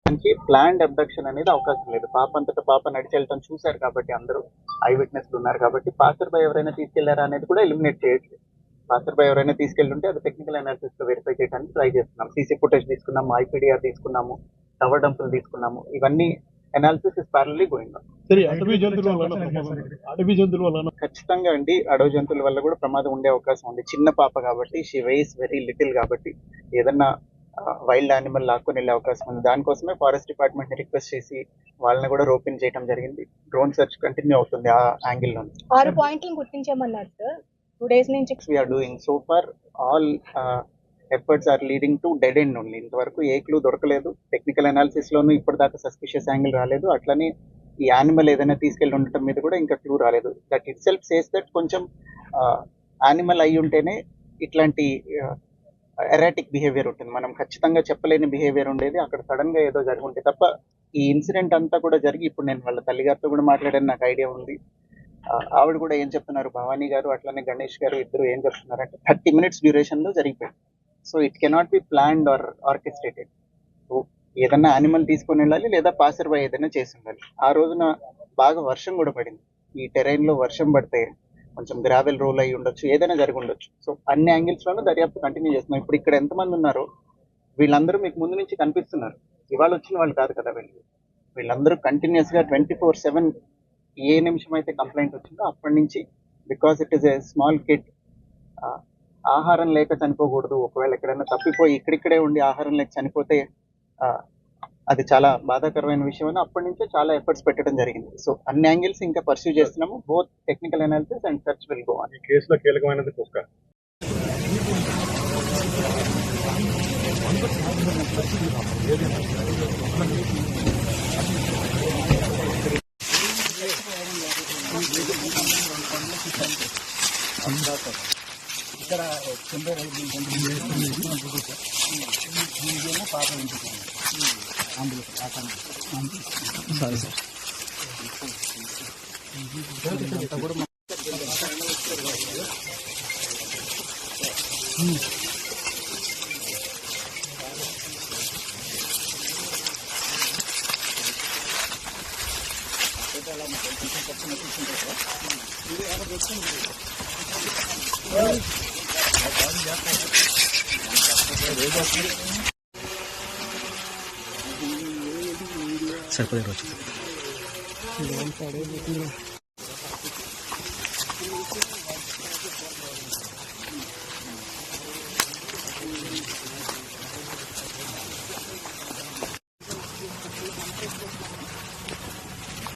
నుంచి planned abduction అనేది అవకాశం లేదు. పాప అంతటా పాప నడిచి వెళ్ళటం చూశారు కాబట్టి అందరూ ఐ విట్నెస్లు ఉన్నారు కాబట్టి పాసర్ బై ఎవరైనా తీసుకెళ్లారా అనేది కూడా ఎలిమినేట్ చేయట్లేదు. పాసర్ బై ఎవరైనా తీసుకెళ్తుంటే అది టెక్నికల్ అనాలిసిస్ తో వెరిఫై చేయడానికి ట్రై చేస్తున్నాం. సీసీ ఫుటేజ్ తీసుకున్నాము, ఐపీడీఆర్ తీసుకున్నాము, టవర్ డంపులు తీసుకున్నాము. ఇవన్నీ అనాలిసిస్ ఇస్ ప్యారలీ గోయింగ్ ఆన్. ఖచ్చితంగా అండి, అడవి జంతువుల వల్ల కూడా ప్రమాదం ఉండే అవకాశం ఉంది. చిన్న పాప కాబట్టి, షీ వెయిస్ వెరీ లిటిల్ కాబట్టి ఏదన్నా వైల్డ్ యానిమల్ లాక్కొని వెళ్ళే అవకాశం ఉంది. దానికోసమే ఫారెస్ట్ డిపార్ట్మెంట్ ని రిక్వెస్ట్ చేసి వాళ్ళని కూడా రోపిన్ చేయడం జరిగింది. డ్రోన్ సెర్చ్ కంటిన్యూ అవుతుంది ఆ యాంగిల్ లో. 6 పాయింట్లు గుర్తించామన్నారు సార్ 2 days నుంచి. We are doing so far all efforts are leading to dead end only. ఇంతవరకు ఏ క్లూ దొరకలేదు. టెక్నికల్ అనాలిసిస్ లోనూ ఇప్పటిదాకా సస్పిషియస్ యాంగిల్ రాలేదు. అట్లనే ఈ యానిమల్ ఏదైనా తీసుకెళ్లి ఉండటం మీద కూడా ఇంకా క్లూ రాలేదు. That it self says that కొంచెం యానిమల్ అయి ఉంటేనే ఇట్లాంటి ఎరాటిక్ బిహేవియర్ ఉంటుంది. మనం ఖచ్చితంగా చెప్పలేని బిహేవియర్ ఉండేది, అక్కడ సడన్ గా ఏదో జరిగి ఉంటే తప్ప. ఈ ఇన్సిడెంట్ అంతా కూడా జరిగి ఇప్పుడు నేను వాళ్ళ తల్లిగారితో కూడా మాట్లాడాను, నాకు ఐడియా ఉంది. ఆవిడ కూడా ఏం చెప్తున్నారు, భవానీ గారు అట్లనే గణేష్ గారు ఇద్దరు ఏం చెప్తున్నారంటే 30 minutes డ్యూరేషన్ లో జరిగిపోయింది. So it cannot be planned or orchestrated. ఏదన్నా యానిమల్ తీసుకొని వెళ్ళాలి లేదా పాసర్ బై ఏదైనా చేసి ఉండాలి. ఆ రోజున బాగా వర్షం కూడా పడింది. ఈ టెరైన్ లో వర్షం పడితే కొంచెం గ్రావెల్ రోల్ అయ్యి ఉండొచ్చు, ఏదైనా జరిగి ఉండొచ్చు. సో అన్ని యాంగిల్స్ లోనూ దర్యాప్తు కంటిన్యూ చేస్తున్నాం. ఇప్పుడు ఇక్కడ ఎంతమంది ఉన్నారో వీళ్ళందరూ మీకు ముందు నుంచి కనిపిస్తున్నారు. ఇవాళ వచ్చిన వాళ్ళు కాదు కదా వీళ్ళందరూ కంటిన్యూస్ గా 24/7 ఏ నిమిషం అయితే కంప్లైంట్ వచ్చిందో అప్పటి నుంచి, because it is a small kid, ఆహారం లేక చనిపోకూడదు. ఒకవేళ ఎక్కడైనా తప్పిపోయి ఇక్కడిక్కడే ఉండి ఆహారం లేక చనిపోతే అది చాలా బాధాకరమైన విషయం అని అప్పటి నుంచే చాలా ఎఫర్ట్స్ పెట్టడం జరిగింది. సో అన్ని యాంగిల్స్ ఇంకా పర్సూ చేస్తున్నాము. Both technical analysis and search will go on. ఈ కేసులో కీలకమైనది కుక్క. ఇక్కడ పాప సారీ సార్ సరిపోయే రోజు